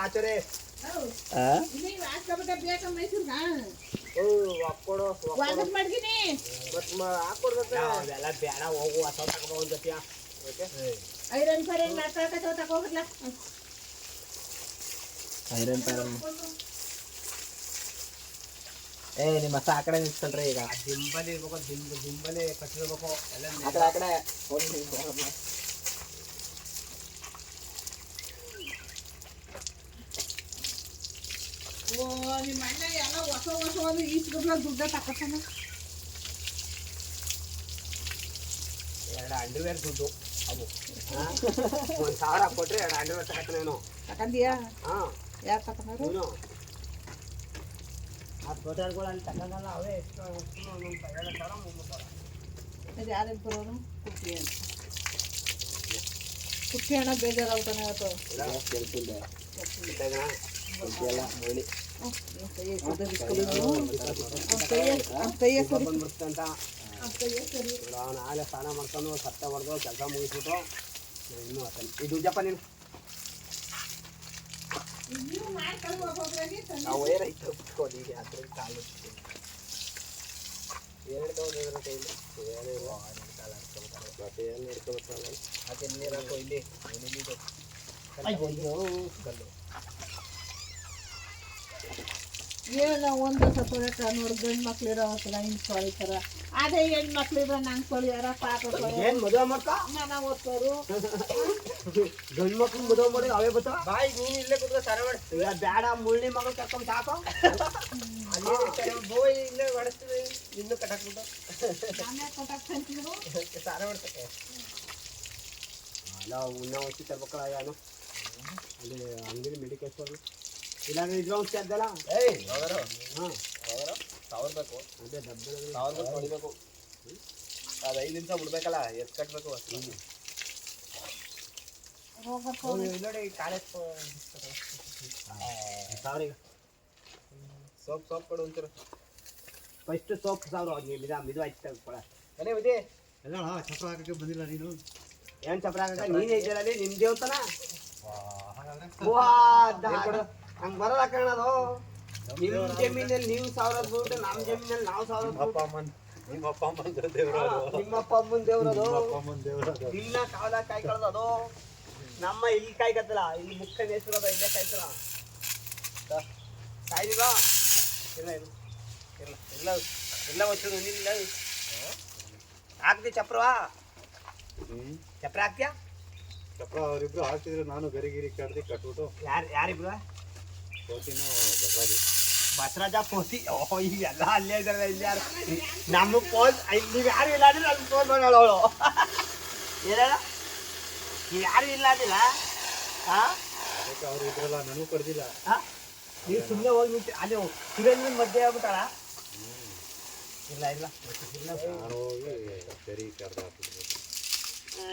ಆಚರೆ ಅವೆಲ್ಲ ಬೇಡ ಹೋಗು ಹೊಸ ತಗೊಂಡು ಒಂದ್ ಜೊತೆ ಐರನ್ ಫೈರನ್ ತಗೋಗ್ಲ ಐರನ್ ಪ್ಯಾರನ್ ಏ ನಿಮ್ಮ ಆ ಕಡೆ ನಿಲ್ಸ್ಕೊಳ್ರಿ ಈಗ ದಿಂಬಲಿ ಇರ್ಬೇಕು ದಿಂಬಲಿ ಕಟ್ಟಿರ್ಬೇಕು ಎಲ್ಲ ಆ ಕಡೆ ನಿಮ್ಮ ಅಣ್ಣ ಎಲ್ಲ ಹೊಸ ಈಸ್ಕೊಬ್ಲ ದುಡ್ಡ ತಗೋತಾನ 2 ಅಂಡರ್ವೇರ್ ದುಡ್ಡು ಅವು 1000 ಕೊಟ್ರೆ 2 ಅಂಡರ್ವೇರ್ ತಗೋತಾನೇನು ತಗೊಂಡಿಯಾ ಹಾ ಯಾರು ತಗೊಂಡ್ರು ನೀನು ಆ ಸ್ವೆಟರ್ಗಳು ಅಲ್ಲಿ ತಗೊಂಡಲ್ಲ ಅವೇ ಎಷ್ಟು ಒಂದೊಂದು 2,000 ಅದು ಯಾರಿಗೆ ಬರೋನು ಕುಟ್ಟಿ ಹಣ ಬೇಜಾರಾಗ್ತಾನೆ ಇವತ್ತು ಕೇಳ್ತಿದ್ದೆ ನಾಳೆ ಸ್ನಾನ ಮಾಡ್ಕೊಂಡು ಸತ್ತ ಹೊಡೆದು ಕೆಲಸ ಮುಗಿಸ್ಬಿಟ್ಟು ಇನ್ನೂ ಇದು ಜಪ್ಪ ನೀನು ನಾವು ವೈರೈತೆ ಕುತ್ಕೊಂಡು ಈಗ ಅದ್ರ ಕಾಲು ಎರಡು ಕೈಲಿ ಏನು ಹಿಡ್ಕೊಬೇಕಲ್ಲ ಅದೇ ನೀರು ಹಾಕೋ ಇಲ್ಲಿ ಕಲ್ಲು ಏನೋ ಒಂದು ಸಪರೇಟ್ ನೋಡಿ ಗಂಡು ಮಕ್ಳು ಇರೋ ಹತ್ರ ಹಿಂಗೆ ಅದೇ ಹೆಣ್ಮಕ್ಳು ಇರೋ ನಂಗೆ ತೊಳಿಯಾರ ಪಾಪ ಏನು ಮದುವೆ ಮಾಡ್ಕೊ ಮನ ಓದ್ತಾರು ಗಂಡು ಮಕ್ಳು ಮದುವೆ ಮಾಡಿ ಅವೇ ಬರ್ತಾವ ಬಾಯ್ ನೀನು ಇಲ್ಲೇ ಕೂತ್ಕೊ ಸರ ಮಾಡ್ತೀವಿ ಬೇಡ ಮುಳ್ಳಿ ಮಗಳು ಕರ್ಕೊಂಡು ಸಾಕು ಬೋಯ್ ಇಲ್ಲೇ ಹೊಡಿಸ್ತೀವಿ ಇನ್ನು ಕಟ್ಟಾಕ್ಬಿಟ್ಟು ಸಾರ ಮಾಡ್ತಕ್ಕೆ ಅಲ್ಲ ಉನ್ನ ಹೊಚ್ಚಿ ತರ್ಬೇಕಲ್ಲ ಯಾನು ಅಲ್ಲಿ ಅಂಗಡಿ ಮೆಡಿಕೇಶ್ವರ್ ಇಲ್ಲಾಂದ್ರೆ ಇದ್ರ ಒಂದು ಸೇದ್ದಲ್ಲ ಏಯ್ ಯಾವ್ದಾರು ಹಾಂ ಯಾವ್ದಾರು 1000 ಬೇಕು ಅದೇ ಡಬ್ಬೆ 1000 ಹೊಡಿಬೇಕು ಅದು 5 ನಿಮಿಷ ಬಿಡ್ಬೇಕಲ್ಲ ಎಷ್ಟು ಕಟ್ಟಬೇಕು ನೋಡಿ ಕಾಲೇಜ್ ಸಾವಿರ ಸೋಪ್ ಕೊಡು ಒಂಚೂರು ಫಸ್ಟ್ ಸೋಪ್ 1000 ಮಿದು ಆಯ್ತು ಕೊಡ ಮನೆ ಇದೆ ಎಲ್ಲ ಚಪ್ರ ಹಾಕಕ್ಕೆ ಬಂದಿಲ್ಲ ನೀನು ಏನು ಚಪ್ರ ಹಾಕಕ್ಕೆ ನೀನೇ ಇದ್ದೀರಲ್ಲಿ ನಿಮ್ದೇ ಅಂತನ ಹಂಗೆ ಬರಲ್ಲ ಕಣದು ನಿಮ್ಮ ಜಮೀನಲ್ಲಿ ನೀವು 1000 ದುಡ್ಡು ನಮ್ಮ ಜಮೀನಲ್ಲಿ ನಾವು 1000 ದುಡ್ಡು ನಿಮ್ಮ ಅಪ್ಪ ಅಮ್ಮನ ದೇವ್ರದು ನಿಮ್ಮಪ್ಪ ಅಮ್ಮನ ದೇವ್ರದು ಅಪ್ಪ ಅಮ್ಮನ ದೇವ್ರದು ದಿನ ಕಾಲ ಕಾಯಿ ಕಳ್ದದು ನಮ್ಮ ಇಲ್ಲಿ ಕಾಯಿ ಕತ್ತಲ್ಲ ಇಲ್ಲಿ ಮುಖ್ಯ ಹೆಸರದ ಇಲ್ಲೇ ಕಾಯ್ತಲ್ಲ ಕಾಯ್ದಿಲ್ಲ ಇಲ್ಲ ಇಲ್ಲ ಇಲ್ಲ ಇಲ್ಲ ಇಲ್ಲ ವಚ್ಚು ನಿಲ್ಲ ಹಾಕ್ತಿ ಚಪ್ರವಾ ಚಪ್ರ ಹಾಕ್ತೀಯಾ ಚಪ್ರ ಅವರಿಬ್ರು ಹಾಕ್ತಿದ್ರು ನಾನು ಗರಿಗಿರಿ ಕಡ್ದು ಕಟ್ಬಿಟ್ಟು ಯಾರಿಬ್ರು ಕೋತಿನೂ ಬಸರಾಜು ಬಸರಾಜ ಕೋತಿ ಓಹೋ ಇವೆಲ್ಲ ಅಲ್ಲೇ ಇದ್ದಾರೆ ಇಲ್ಲಿ ಯಾರು ನಮ್ಮ ಫೋನ್ ನೀವು ಯಾರು ಇಲ್ಲ ಅಂದ್ರೆ ನನ್ನ ಫೋನ್ ಮಾಡೋಳು ಅವಳು ಏನ ನೀವು ಯಾರು ಇಲ್ಲ ಅಂದಿಲ್ಲ ಹಾಂ ಅದಕ್ಕೆ ಅವ್ರು ಇದ್ರಲ್ಲ ನನಗೂ ಕಡ್ದಿಲ್ಲ ನೀವು ಸುಮ್ಮನೆ ಹೋಗ್ಬಿಟ್ಟು ಅಲ್ಲಿ ಸುರೇಂದ್ರ ಮಧ್ಯೆ ಆಗ್ಬಿಟ್ಟಾಳ ಇಲ್ಲ ಇಲ್ಲ ನಾನು ಹೋಗಿ ಗರಿ ಕಡ್ದು ಹಾಕ್ತಿದ್ದೆ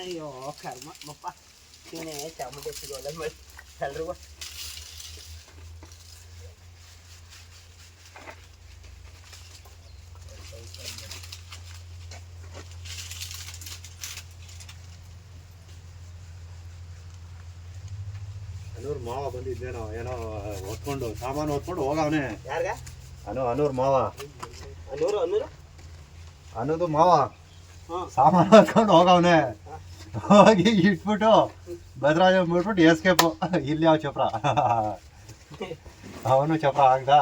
ಅಯ್ಯೋ ಕರ್ಮ ಮಪ್ಪ ಇವನೇ ಚಾಮುಂಡೇಶ್ವರಿ ಒಳ್ಳೆ ಮಾಡಿ ಎಲ್ರಿಗೂ ಅನೂರ್ ಮಾವ ಬಂದಿದ್ದೇನೋ ಏನೋ ಹೊತ್ಕೊಂಡು ಸಾಮಾನು ಹೊತ್ಕೊಂಡು ಹೋಗವನೆ ಯಾರ್ಗ ಅನೂರ್ ಮಾವ ಅನ್ನೂರು ಅನ್ನೂರು ಅನ್ನೋದು ಮಾವ ಹಾಂ ಸಾಮಾನು ಹೊತ್ಕೊಂಡು ಹೋಗವನೆ ಹೋಗಿ ಇಟ್ಬಿಟ್ಟು ಭದ್ರಾಜ ಬಿಟ್ಬಿಟ್ಟು ಎಸ್ಕೇಪು ಇಲ್ಲಿ ಯಾವ ಚಪ್ರ ಅವನು ಚಪ್ರ ಹಾಕ್ದ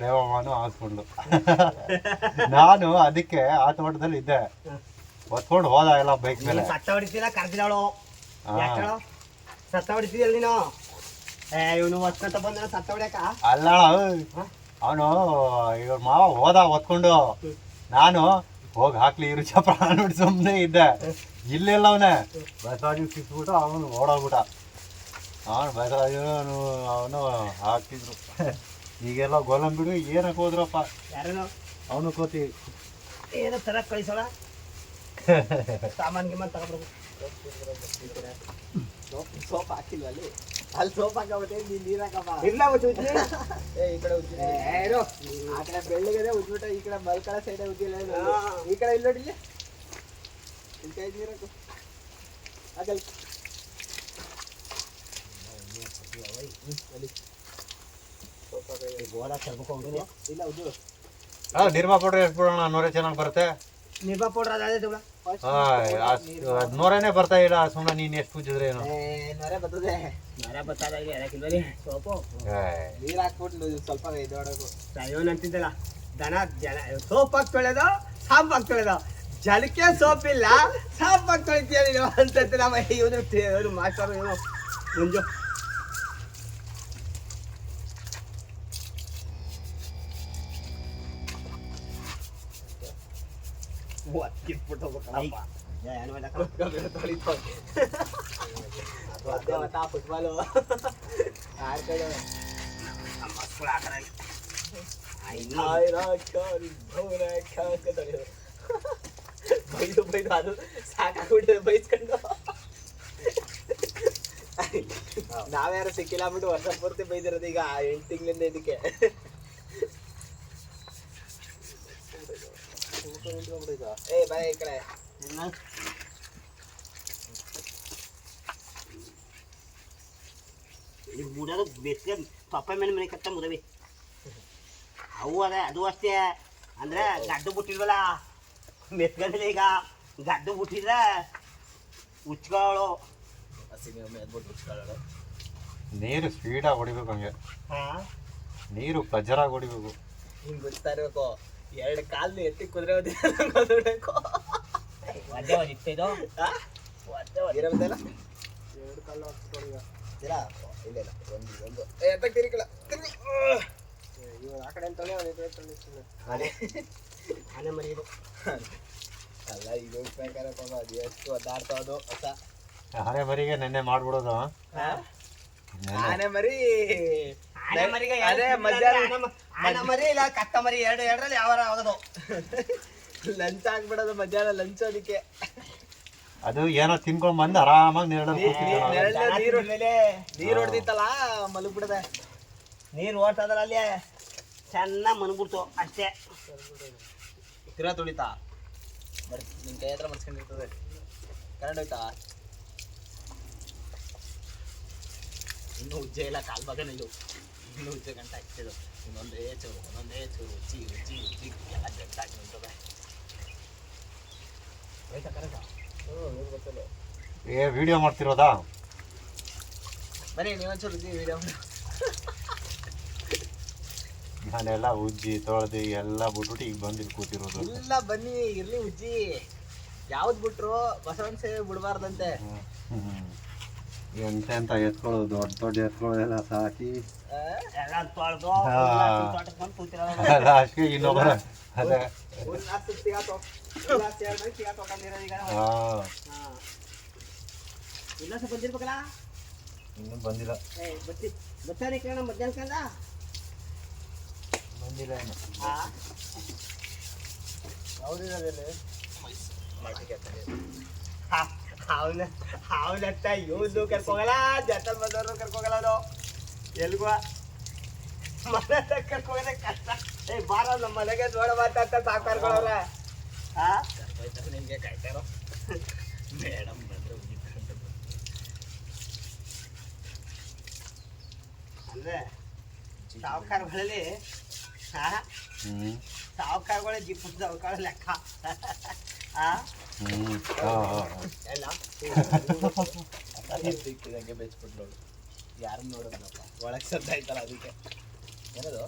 ರೇವಮ್ಮನು ಹಾಕ್ಸ್ಕೊಂಡು ನಾನು ಅದಕ್ಕೆ ಆ ತೋಟದಲ್ಲಿ ಇದ್ದೆ ಹೊತ್ಕೊಂಡು ಹೋದ ಎಲ್ಲ ಬೈಕ್ ಮೇಲೆ ಸತ್ತ ಹೊಡಿತಿಲ್ಲ ಕರ್ದಿದ್ದಾಳು ಯಾಕಳು ಸತ್ತ ಹೊಡಿತಿದ್ಯಲ್ಲ ನೀನು ಇವನು ಹೊತ್ಕೊಂತ ಬಂದ ಸತ್ತ ಹೊಡ್ಯಾಕ ಅಲ್ಲ ಅವನು ಇವ್ರ ಮಾವ ಹೋದ ಹೊತ್ಕೊಂಡು ನಾನು ಹೋಗಿ ಹಾಕ್ಲಿ ಇರು ಚಪ್ರ ನೋಡಿ ಸುಮ್ಮನೆ ಇದ್ದೆ ಇಲ್ಲೆಲ್ಲ ಅವನೇ ಬಸವರಾಜು ಸಿಕ್ಬಿಟ್ಟು ಅವನು ಓಡೋಗ್ಬಿಟ್ಟ ಅವನು ಬಸವರಾಜು ಅವನು ಹಾಕ್ತಿದ್ರು ಈಗೆಲ್ಲ ಗೋಲಂಬಿಡು ಏನಕ್ಕೆ ಹೋದ್ರಪ್ಪ ಯಾರೇನು ಅವನು ಕೋತಿ ಏನೋ ತರಕ್ ಕಳಿಸೋಳ ಸಾಮಾನ್ಗೆ ಮತ್ತೆ ತಗೊಂಡ್ಬರ್ಬೇಕು ಸೋಪ್ ಹಾಕಿಲ್ಲ ಅಲ್ಲಿ ಸೋಪ್ ಹಾಕಬಿಟ್ಟೆ ನೀನು ನೀರು ಹಾಕಪ್ಪ ಇಲ್ಲ ಉಜ್ಜಿ ಈ ಕಡೆ ಉಜ್ಜಿ ಏನು ಆ ಕಡೆ ಬೆಳ್ಳಗದೆ ಉಜ್ಬಿಟ್ಟು ಈ ಕಡೆ ಮಲ್ಕಳ ಸೈಡೆ ಉಜ್ಜಿಲ್ಲ ಈ ಕಡೆ ಇಲ್ಲಿ ನೋಡಿಲ್ಲ ಈ ಕೈ ನೀರು ಹಾಕು ಹಾಕಲ್ ಇಲ್ಲ ಉಜ್ಜು ನಿರ್ಮಾ ಪೌಡ್ರ್ ಎಷ್ಟ್ಬಿಡೋಣ ನೂರೇ ಚೆನ್ನಾಗಿ ಬರುತ್ತೆ ನಿರ್ಮಾ ಪೌಡ್ರ್ ಅದೇ ತಗೊಳ ಅದ್ ನೂರೇನೆ ಬರ್ತಾ ಇಲ್ಲ ಸುಮ್ಮನೆ ನೀನ್ ಎಷ್ಟು ಉಜ್ಜಿದ್ರೆ ಏನು ನೊರೆ ಬರ್ತದೆ ಮರ ಬತ್ತಾಗಿ ಅದಕ್ಕಿಲ್ವಲ್ಲಿ ಸೋಪು ನೀರು ಹಾಕ್ಬಿಟ್ಟು ಸ್ವಲ್ಪ ಇದೊಡಗು ಇವನು ಅಂತಿದ್ದಲ್ಲ ದನ ಜನ ಸೋಪಾಗಿ ತೊಳೆದು ಸಾಂಪಾಗಿ ತೊಳೆದು ಜನಕ್ಕೆ ಸೋಪಿಲ್ಲ ಸಾಂಪಾಗಿ ತೊಳಿತೀಯ ನೀನು ಅಂತ ನಮ್ಮ ಇವನು ಮಾಸ್ಟರ್ ಇವನು ಮುಂಜು ಫುಟ್ಬಾಲು ಆಡ್ಕೊಂಡು ಬೈದು ಬೈದು ಅದು ಸಾಕಾಗ್ಬಿಟ್ಟಿದೆ ಬೈಸ್ಕೊಂಡು ನಾವ್ಯಾರು ಸಿಕ್ಕಿಲ್ಲ ಬಿಟ್ಟು ವರ್ಷ ಪೂರ್ತಿ ಬೈದಿರೋದು ಈಗ 8 ತಿಂಗಳಿಂದ ಇದಕ್ಕೆ ಏ ಬರ ಈ ಕಡೆ ಮುಡೋದು ಬೆಸ್ಗೆ ತೊಪ್ಪೆ ಮೇಲೆ ಮನೆ ಕಟ್ಟ ಮುದವಿ ಅವು ಅದೇ ಅದು ಅಷ್ಟೇ ಅಂದ್ರೆ ಗಡ್ಡು ಬಿಟ್ಟಿಲ್ವಲ್ಲ ಮೆತ್ಕೊಂಡಿದೆ ಈಗ ಗಡ್ಡು ಬಿಟ್ಟಿದ್ರೆ ಉಚ್ಕೊಳ್ಳೋ ನೀರು ಸ್ಪೀಡಾಗಿ ಹೊಡಿಬೇಕು ಹಂಗೆ ನೀರು ಪ್ರೆಜರಾಗಿ ಹೊಡಿಬೇಕು ಹಿಂಗ್ ಬಿಡ್ತಾ ಇರ್ಬೇಕು 2 ಕಾಲ್ನ ಎತ್ತಿ ಕುದುರೆ ಓದಿಬೇಕು ಒದ್ದೆ ಇತ್ತಿದು ಇರಬೇಕಲ್ಲ 2 ಕಾಲು ಇಲ್ಲ ಇಲ್ಲ ಒಂದು ಎತ್ತಕ್ಕೆ ತಿರುಗಿಲ್ಲ ಇವಾಗ ಆ ಕಡೆ ಅಂತಲೇ ಅದೇ ಆನೆ ಮರಿಯೋದು ಅಲ್ಲ ಇದು ಬೇಕಾದ್ರೆ ಪಾಪ ಅದು ಎಷ್ಟು ಒದ್ದಾಡ್ತಾವದು ಹೊಸ ಆನೆ ಮರಿಗೆ ನೆನ್ನೆ ಮಾಡ್ಬಿಡೋದು ಆನೆ ಮರಿ ಆನೆ ಮರಿಗೆ ಅದೇ ಮಧ್ಯಾಹ್ನ ಆನೆ ಮರಿ ಇಲ್ಲ ಕಕ್ಕ ಮರಿ ಎರಡರಲ್ಲಿ ಯಾವಾರ ಆಗೋದು ಲಂಚ್ ಆಗ್ಬಿಡೋದು ಮಧ್ಯಾಹ್ನ ಲಂಚ್ ಅದಕ್ಕೆ ಅದು ಏನೋ ತಿನ್ಕೊಂಡ್ ಬಂದು ಆರಾಮಾಗಿ ನೀರು ಹೊಡೆದಿತ್ತಲ್ಲ ಮಲಗ್ಬಿಡದೆ ನೀರು ಓಡ್ತದಲ್ಲ ಅಲ್ಲಿ ಚೆನ್ನಾಗಿ ಮನ್ಬಿಡ್ತು ಅಷ್ಟೇ ತಿರಾ ತುಳಿತಾ ಬರ್ ನಿನ್ ಕೈ ಹತ್ರ ಮನ್ಸ್ಕೊಂಡಿರ್ತದೆ ಕರೆಂಟ್ ಹೋಯ್ತಾ ಇನ್ನೂ ಉಜ್ಜೆ ಇಲ್ಲ ಕಾಲ್ ಭಾಗನ ಇದು ಇನ್ನೂ ಉಜ್ಜೆ ಗಂಟೆ ಆಗ್ತಿದ್ದು ಒಂದೊಂದೇ ಚೂರು ಉಜ್ಜಿ ಉಜ್ಜಿ ಉಜ್ಜಿ ಎಲ್ಲ ಗಂಟಾಗಿ ನಿಂತದೆ ಆಯ್ತಾ ಕರೆಕ್ಟಾ ಗೊತ್ತಲ್ಲ ಏ ವಿಡಿಯೋ ಮಾಡ್ತಿರೋದಾ ಬರೀ ನೀವೊಂಚೂರು ಉಜ್ಜಿ ವಿಡಿಯೋ ನಾನೆಲ್ಲ ಉಜ್ಜಿ ತೊಳೆದು ಎಲ್ಲ ಬಿಟ್ಬಿಟ್ಟು ಈಗ ಬಂದು ಕೂತಿರೋದು ಇಲ್ಲ ಬನ್ನಿ ಇರ್ಲಿ ಉಜ್ಜಿ ಯಾವ್ದು ಬಿಟ್ರು ಬಸವನ ಸೇವೆ ಬಿಡಬಾರ್ದಂತೆ ಎಂತೆಂತ ಎತ್ಕೊಳ್ಳೋದು ದೊಡ್ಡ ದೊಡ್ಡ ಎತ್ಕೊಳ್ಳೋದೆಲ್ಲ ಸಾಕಿ ಎಲ್ಲ ತೊಳೆದು ತೋಟಕ್ಕೆ ಕೂತಿರೋದು ಅಷ್ಟೇ ಇನ್ನೊಬ್ಬರ ಅದೇ ಇಲ್ಲ ಸ್ವಲ್ಪ ಬಂದಿರ್ಬೇಕಲ್ಲ ಇನ್ನೂ ಬಂದಿಲ್ಲ ಬಚ್ಚಾರಿ ಕೇಳೋಣ ಮಧ್ಯಾಹ್ನ ಬಂದಿಲ್ಲ ಏನು ಯಾವ್ದಿರೋದಲ್ಲಿ ಅವನತ್ತ ಇವ್ದು ಕರ್ಕೋಗಲ್ಲ ಜತಲ್ ಬಂದವ್ರು ಕರ್ಕೋಗಲ್ಲ ಅವನು ಎಲ್ಗೂ ಮನೆ ಕರ್ಕೋಗದೆ ಕಷ್ಟ ಏ ಬಾರ ನಮ್ಮ ಮನೆಗೆ ನೋಡ ಮಾತಾಡ್ತ ಸಾಕಾರ್ಕೊಳ್ಳವ್ರ ನಿಮ್ಗೆ ಕಾಯ್ತಾರೋ ಮೇಡಮ್ ಬಂದ್ರೆ ಅಂದ್ರೆ ಸಾವುಕಾರಗಳಲ್ಲಿ ಸಾವುಕಾರಗಳೇ ಜಿಪ್ಪು ಸಾವುಕಾರ ಲೆಕ್ಕ ಎಲ್ಲ ಸಿಕ್ಕಿದಂಗೆ ಬೆಚ್ಬಿಟ್ಲು ಯಾರನ್ನ ನೋಡೋದಪ್ಪ ಒಳಗೆ ಸದ್ದ ಆಯ್ತಲ್ಲ ಅದಕ್ಕೆ ಏನದು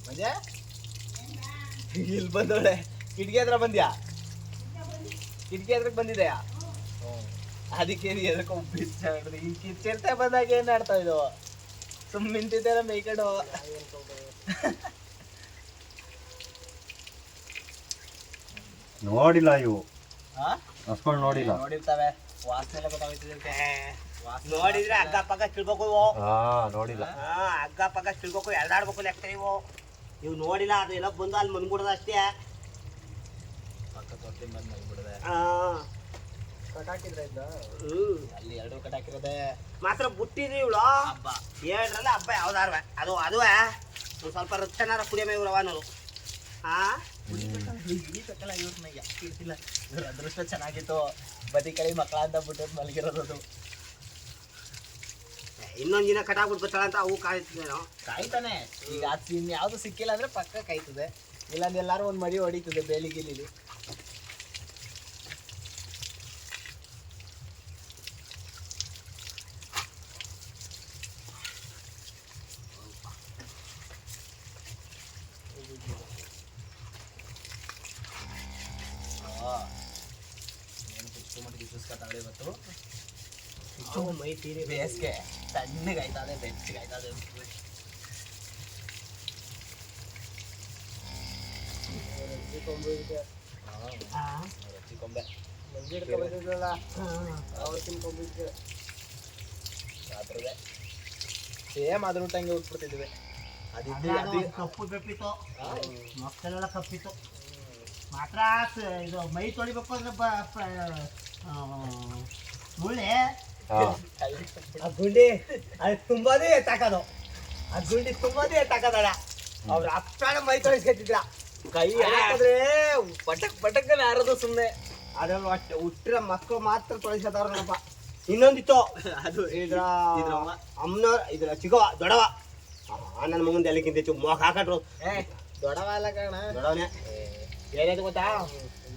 ಮಂಜೆ ಇಲ್ಲಿ ಬಂದವಳೆ ಕಿಟಕಿ ಹತ್ರ ಬಂದ್ಯಾ ಕಿಟಕಿ ಹತ್ರಕ್ಕೆ ಬಂದಿದೆಯಾ ಅದಕ್ಕೆ ಎದಕ್ಕೆ ಬಿಚ್ಚಾಡ್ರಿ ಈ ಕಿರ್ಚಿರ್ತೆ ಬಂದಾಗ ಏನು ಆಡ್ತಾ ಇದು ಸುಮ್ಮನೆ ನಿಂತಿದ್ದೇನೆ ಮೇಯ್ಕಡು ನೋಡಿಲ್ಲ ಇವು ಅಸ್ಕೊಂಡು ನೋಡಿಲ್ಲ ನೋಡಿರ್ತಾವೆ ವಾಸನೆ ಎಲ್ಲ ಗೊತ್ತಾಗ್ತಿದೆ ನೋಡಿದ್ರೆ ಹಗ್ಗ ಪಕ್ಕ ತಿಳ್ಬೇಕು ಇವು ನೋಡಿಲ್ಲ ಹಗ್ಗ ಪಕ್ಕ ತಿಳ್ಬೇಕು ಎಳ್ದಾಡ್ಬೇಕು ಲೆಕ್ಕ ಇವು ನೋಡಿಲ್ಲ ಅದು ಎಲ್ಲ ಬಂದು ಅಲ್ಲಿ ಮನ್ಬಿಡೋದು ಅಷ್ಟೇ ಪಕ್ಕ ತೊಟ್ಟಿ ಬಂದು ಮಲ್ಬಿಡದೆ ಕಟಾಕಿದ್ರೆ ಅಲ್ಲಿ 2 ಕಟಾಕಿರೋದೆ ಮಾತ್ರ ಬಿಟ್ಟಿದ್ರಿ ಇವಳು ಹಬ್ಬ 7ರಲ್ಲಿ ಹಬ್ಬ ಯಾವ್ದಾರ್ವೆ ಅದುವೇ ಒಂದು ಸ್ವಲ್ಪ ರಕ್ತನಾರ ಕುಡಿಯಮೇ ಇವ್ರವ ಅನ್ನೋದು ಇಳಿಬೇಕಲ್ಲ ಇವ್ರನ್ನ ಯಾಕೆ ಇರ್ತಿಲ್ಲ ಇವ್ರ ಅದೃಷ್ಟ ಚೆನ್ನಾಗಿತ್ತು ಬದಿ ಕಡೆ ಮಕ್ಕಳ ಅಂತ ಬಿಟ್ಟು ಮಲಗಿರೋದು ಇನ್ನೊಂದು ದಿನ ಕಟಾಕ್ಬಿಟ್ಟು ಬರ್ತಾಳ ಅಂತ ಅವು ಕಾಯ್ತಿದ್ದೇನೋ. ಕಾಯ್ತಾನೆ ಈಗ ಅದು ಇನ್ಯಾವುದು ಸಿಕ್ಕಿಲ್ಲ ಅಂದ್ರೆ ಪಕ್ಕ ಕಾಯ್ತದೆ, ಇಲ್ಲಾಂದ್ರೆ ಎಲ್ಲಾರು ಒಂದು ಮರಿ ಹೊಡಿತದೆ ಬೇಲಿ ಗಿಲಿಲಿ. ಇವತ್ತು ಮೈ ತೀರಿ ಬೇಸಿಗೆ ತಣ್ಣಗಾಯ್ತದೆ, ಬೆಚ್ಚಗಾಯ್ತದೆ. ಕೊಂಬೆ ಸೇಮ್ ಅದ್ರ ಊಟಂಗೆ ಉಟ್ಬಿಡ್ತಿದ್ವಿ. ಕಪ್ಪು ಬೆಪ್ಪಿತ್ತು, ಮಕ್ಕಳೆಲ್ಲ ಕಪ್ಪಿತ್ತು. ಮಾತ್ರ ಇದು ಮೈ ತೊಳಿಬೇಕು ಅಂದ್ರೆ ಮುಳ್ಳೆ ಆ ಗುಂಡಿ ಅದು ತುಂಬಾನೇ ಎತ್ತಾಕೋದು, ಆ ಗುಂಡಿ ತುಂಬಾನೇ ಎತ್ತಾಕೋದಳ. ಅವ್ರ ಅಪ್ಪಾಡ ಮೈ ತೊಳಿಸ್ಕೊತಿದ್ರ, ಕೈ ಹಾಕಿದ್ರೆ ಪಟಕ್ ಪಟಕ್ ಯಾರದು ಸುಮ್ಮನೆ. ಅದ್ರಲ್ಲಿ ಒಟ್ಟು ಹುಟ್ಟಿರೋ ಮಕ್ಕಳು ಮಾತ್ರ ತೊಳಿಸೋದವ್ರನಪ್ಪ. ಇನ್ನೊಂದಿತ್ತು ಅದು ಇದ್ರ ಅಮ್ಮನ ಇದ್ರ ಚಿಕ್ಕವ ದೊಡವ ನನ್ನ ಮಗಂದ ಎಲ್ಲಕ್ಕಿಂತ ಮೊಕ್ ಹಾಕಟ್ರು. ದೊಡವ ಅಲ್ಲ ಕಣ, ದೊಡವನೇ. ಏನಾಯ್ತು ಗೊತ್ತಾ,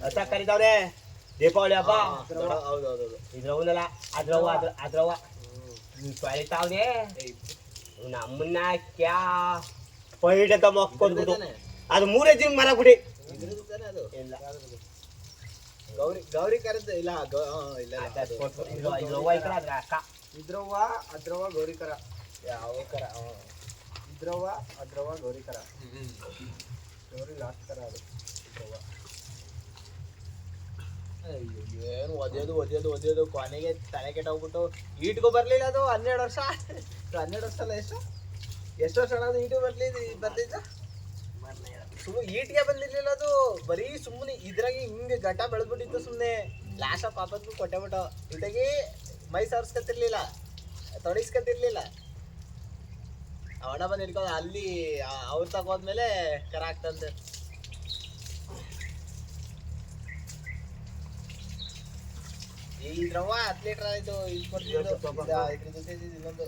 ಹಸ ಕರಿತಾವ್ರೆ ದೀಪಾವಳಿ ಹಬ್ಬ. ಹೌದೌದು, ಇದ್ರವನಲ್ಲ ಅದ್ರವ ಅದ್ರವ ತೊಳಿತಾವ್ನೆ ನಮ್ಮನ್ನ ಕ್ಯಾ ಪೈಟ್ ಅಂತ ಮೊಕ್ಕೊಂಡ್ಬಿಟ್ಟು ಅದು 3 ದಿನ ಮರ ಬಿಡಿ. ಇದ್ರದ್ದು ತಾನೆ ಅದು. ಇಲ್ಲ ಗೌರಿ ಕರೆದ ಇಲ್ಲ ಇಲ್ಲ ಇದ್ರವ್ವ ಐತ್ರ ಅದ್ರ ಅಕ್ಕ. ಇದ್ರವ್ವ ಅದ್ರವ್ವ ಗೌರಿ ಕರ. ಯಾವ ಕರ? ಇದ್ರವ್ವ ಅದ್ರವ್ವ ಗೌರಿ ಕರ. ಗೌರಿ ಲಾಸ್ಟ್ ಕರ ಅದು ಇದ್ರವ್ವ. ಏನು ಒದೆಯೋದು ಕೊನೆಗೆ ತಲೆ ಕೆಟ್ಟೋಗ್ಬಿಟ್ಟು ಈಟ್ಗೂ ಬರ್ಲಿಲ್ಲ ಅದು. 12 ವರ್ಷ 12 ವರ್ಷ ಅಲ್ಲ, ಎಷ್ಟು ವರ್ಷ ಅದು ಈಟು ಬರ್ಲಿದ್ದ ಸುಮ್ಮನೆ ಈಟ್ಗೆ ಬಂದಿರ್ಲಿಲ್ಲ ಅದು. ಬರೀ ಸುಮ್ಮನೆ ಇದ್ರಾಗೆ ಹಿಂಗೆ ಘಟ ಬೆಳೆದ್ಬಿಟ್ಟಿತ್ತು ಸುಮ್ಮನೆ. ಲಾಸ್ಟ್ ಪಾಪಕ್ಕೂ ಕೊಟ್ಟೆಬಿಟ್ಟು ಇದಾಗಿ ಮೈ ಸಾರಿಸ್ಕೊತಿರ್ಲಿಲ್ಲ, ತೊಡಿಸ್ಕೊತಿರ್ಲಿಲ್ಲ. ಅವಣ ಬಂದು ಹಿಡ್ಕೊಂಡು ಅಲ್ಲಿ ಅವ್ರು ತಗೋದ್ಮೇಲೆ ಕರ ಆಗ್ತಂತೆ. ಇದ್ರವ್ವ 10 ಲೀಟ್ರ್ ಆಯ್ತು. ಇದು ಕೊಡ್ತಿದ್ದು ಇದ್ರ ಜೊತೆ ಇನ್ನೊಂದು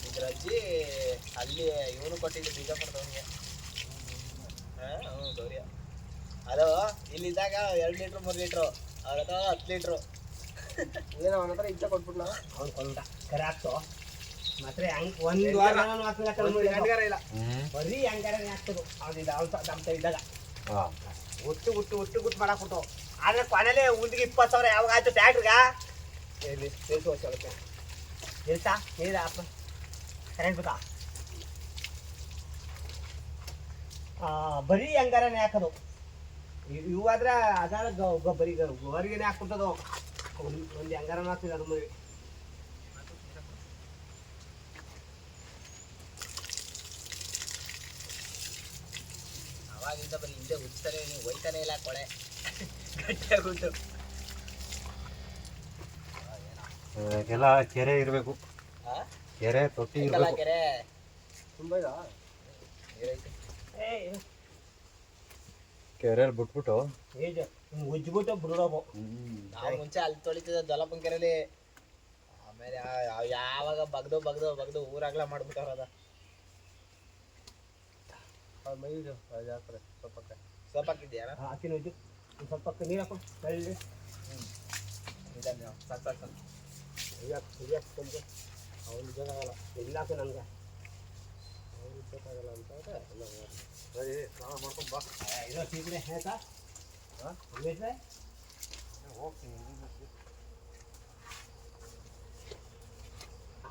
ಇದ್ರ ಅಜ್ಜಿ ಅಲ್ಲಿ ಇವನು ಕೊಟ್ಟಿದ್ದು ಬಿಜಾಪುರದವನಿಗೆ. ಗೌರಿಯ ಅದು ಇಲ್ಲಿದ್ದಾಗ 2 ಲೀಟ್ರ್ 3 ಲೀಟ್ರು, ಅವ್ರ ಹತ್ರ 10 ಲೀಟ್ರು. ಏನೋ ಅವನ ಹತ್ರ ಇಚ್ಛೆ ಕೊಟ್ಬಿಟ್ಲ ಅವ್ನು ಕೊಂಡ ಕರೆ ಆಗ್ತು ಮಾತ್ರ. ಹೆಂಗ್ ಒಂದು ವಾರ ಗಂಡಗಾರ ಇಲ್ಲ, ಬರೀ ಹೆಂಗಾರನೇ ಆಗ್ತದು. ಅವ್ನಿಂದ ಅವ್ನು ನಮ್ತ ಇದ್ದಾಗ ಒಟ್ಟು ಮಾಡಾಕ್ಬಿಟ್ಟು. ಆದ್ರೆ ಕೊನೆಲೆ ಉಂಡಿಗೆ 20,000 ಯಾವಾಗ ಆಯ್ತು ಟ್ಯಾಕ್ಟ್ರಿಗ ಇರ್ತಾ ನೀರ ಕರೆಂಟ್ ಗೊತ್ತಾ. ಬರೀ ಹೆಂಗಾರನೇ ಹಾಕೋದು. ಇವಾದ್ರೆ ಅದಾರ ಬರೀ ಹೊರಗೇನೆ ಹಾಕ್ಬಿಡ್ತದು. ಒಂದು ಹೆಂಗಾರನ ಹಾಕ್ತಿಲ್ಲ ಅದು ಮರಿ. ಅವಾಗಿಂದ ಬರೀ ಹಿಂದೆ ಹುಚ್ತಾರೆ, ನೀವು ಹೋಯ್ತಾನೆ ಇಲ್ಲ ಕೊಳೆ ಗಟ್ಟಿಯಾಗ್ಬಿಟ್ಟು. ಎಲ್ಲ ಕೆರೆ ಇರಬೇಕು, ಕೆರೆ ತೊಟ್ಟಿ ಇರಬೇಕು. ಕೆರೆ ತುಂಬ ಕೆರೆಯಲ್ಲಿ ಬಿಟ್ಬಿಟ್ಟು ಉಜ್ಬಿಟ್ಟು ಬಿಡೋದು. ನಾವು ಮುಂಚೆ ಅಲ್ಲಿ ತೊಳಿತಿದ್ದ ದೊಲಪನ್ ಕೆರೆಯಲ್ಲಿ. ಆಮೇಲೆ ಯಾವಾಗ ಬಗ್ದು ಊರಾಗ್ಲ ಮಾಡ್ಬಿಟ್ಟವ್ರದ. ಮೈದು ಹಾಕ್ತಾರೆ ಸ್ವಲ್ಪ ಹಾಕಿದ್ಯಾ? ಹಾಕಿನ ಉಜ್ಜು ಸ್ವಲ್ಪ ನೀರು ಹಾಕೊಂಡು ಬೆಳ್ಳಿ ಸಾಕು. ಹುರಿಯಾಕ್ಕೊಂಡು ಅವ್ನು ಬೇಕಾಗಲ್ಲ ಇಲ್ಲ ಹಾಕಿ ನನಗೆ ಅವ್ನು ಬೇಕಾಗಲ್ಲ ಅಂತ ಮಾಡ್ಕೊಂಡು ಬಾ. ಇದೋ ಟೀಕ್ರೆ ಆಯ್ತಾ? ಹೋಗ್ತೀನಿ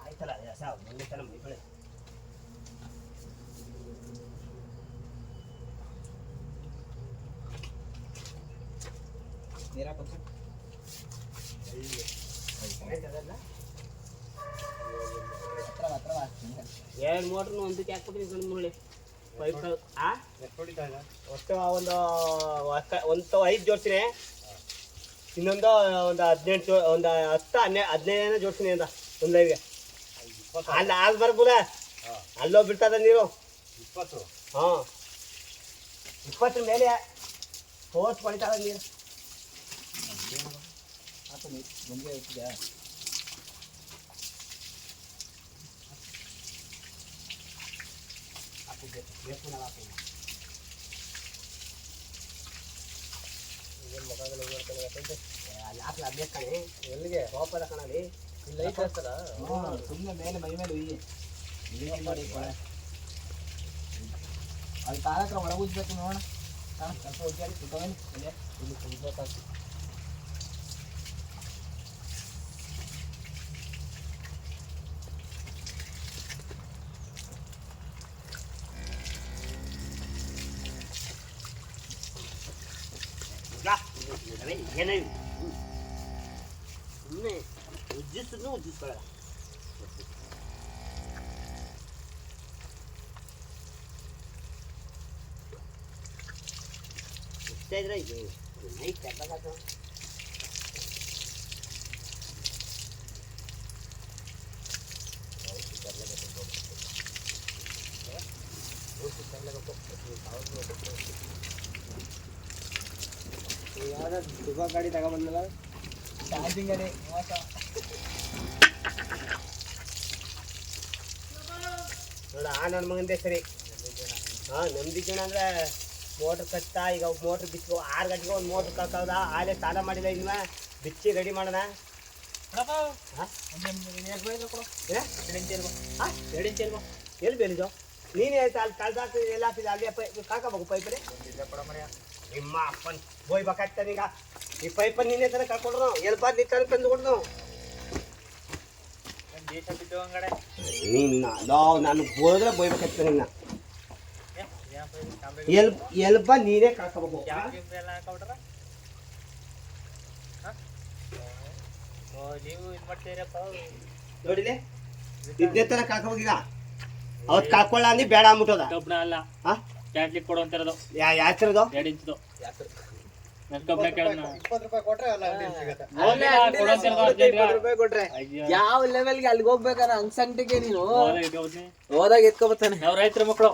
ಆಯ್ತಲ್ಲ ಸಾವು ಮುಂದೆ ತನ ಮೈ ಬೆಳೆ ನೀರು ಹಾಕೊಂಡು ಎರಡು ಮೋಟ್ರನ್ನ ಒಂದಕ್ಕೆ ಹಾಕ್ಬಿಟ್ರಿ ಗಂಡು ಮುಳ್ಳಿ ಪೈಪ್ ಒಟ್ಟು ಒಂದು 5 ಜೋಡ್ತೀನಿ. ಇನ್ನೊಂದು ಒಂದು 18 ಒಂದು 10-15 ಜೋಡ್ಸಿನಿ ಅಂತ ಒಂದು ಲೈವ್ಗೆ ಅಲ್ಲಿ ಆಲ್ ಬರ್ಬೋದ ಅಲ್ಲೋ ಬಿಡ್ತದ ನೀರು 20 ಹಾಂ 20 ಮೇಲೆ ಫೋರ್ಸ್ ಪಡಿತದ ನೀರು ಆತ ಮುಂದೆ ಇಟ್ಟಿದ್ಯಾ ಅಲ್ಲಿ ಹಾಕಿ ಅಭ್ಯಾಸ ಕಣೆ ಎಲ್ಲಿಗೆ ಕೋಪದ ಕಣಲ್ಲಿ ಇಲ್ಲ ಐತೆ ಆಗ್ತದ ಸುಮ್ಮನೆ ಮೇಲೆ ಮೈ ಮೇಲೆ ಉಯ್ಯಿ ಇಲ್ಲಿ ಮಾಡಿ ಕೊಳೆ ಅಲ್ಲಿ ತಾಳತ್ರ ಒಳಗೆ ಉಜ್ಬೇಕು ನೋಡೋಣ ಸ್ವಲ್ಪ ಉಜ್ಜಾಡಿ ಸುತ್ತವೇನು ಇಲ್ಲಿ ಕುಂದ್ಬೇಕಾಗ್ತದೆ ಏನೇ ಸುಮ್ಮನೆ ಉಜ್ಜಿಸ್ಕೊಳ್ಳ ಇಷ್ಟ ಇದ್ರೆ ಇದು ನೈಟ್ ತೆಗ್ದಾಗ ಯಾವ್ದು ದುಬಾ ಗಾಡಿ ತಗೊಂಬಂದಲ್ಲ ಚಾರ್ಜಿಂಗ್ ಗಾಡಿ ಮೋಸ ನೋಡ ನನ್ನ ಮಗಂದೇ ಸರಿ ಹಾಂ ನಂಬಿಕೆ ಅಂದರೆ ಮೋಟ್ರ್ ಕಟ್ಟ ಈಗ ಮೋಟ್ರ್ ಬಿಚ್ಚು 6 ಗಂಟೆಗೆ ಒಂದು ಮೋಟ್ರ್ ಕಳ್ಕೌದ ಆಲೇ ಸ್ನಾನ ಮಾಡಿಲ್ಲ ಇನ್ನು ಬಿಚ್ಚಿ ರೆಡಿ ಮಾಡೋಣ ಹಾಂ ಎಲ್ಲಿ ಬೇಲಿದ್ದು ನೀನೇ ಆಯ್ತು ಅಲ್ಲಿ ಕಳ್ದಾಕ ಎಲ್ಲ ಹಾಕಿದೆ ಅಲ್ಲಿ ಕಾಕಬೇಕು ಪೈಪಲ್ಲಿ ನಿಮ್ಮ ಅಪ್ಪನ ಬೋಯ್ಬೇಕಾಗ್ತಾನೆ ಈಗ ಈ ಪೈಪನ್ನು ನೀನೇ ಥರ ಕಳ್ಕೊಂಡ್ರು ಎಲ್ಪ ನೀ ತಂದು ಕೊಡ್ದು ನೀನು ನಾನು ಬೋದ್ರೆ ಬೋಯ್ಬೇಕಾಗ್ತಾನೆ ನಿನ್ನ ಎಲ್ಪ ನೀನೇ ಕಳ್ಕೋಬೇಕು ನೋಡಿಲೆ ಇದನ್ನೇ ಥರ ಕಳ್ಕೋಬೇಕು ಈಗ ಅವತ್ತು ಕಳ್ಕೊಳ್ಳ ಅಂದು ಬೇಡ ಅಂದ್ಬಿಟ್ಟದ ಅಲ್ಲ ಹಾಂ ಕ್ಯಾಟ್ಲಿಕ್ ಕೊಡುವಂತಿರೋದು ಯಾತಿರೋದು 2 ಇಂಚ್ದು ನನ್ನ ಕಬ್ಬನ ಕೇಳೋಣ 20 ರೂಪಾಯಿ ಕೊಟ್ರೆ ಅಲ್ಲ ಅಂಗಡಿ ಸಿಗುತ್ತೆ ಕೊಡುವಂತಿರೋದು ಕೊಟ್ರೆ ಯಾವ ಲೆವೆಲ್ಗೆ ಅಲ್ಲಿಗೆ ಹೋಗ್ಬೇಕಾರೆ ಅಂಗಸಂಟಿಗೆ ನೀನು ಹೋದಾಗ ಹೋದಾಗ ಎತ್ಕೊಬತ್ತಾನೆ ನಾವು ರೈತರ ಮಕ್ಕಳು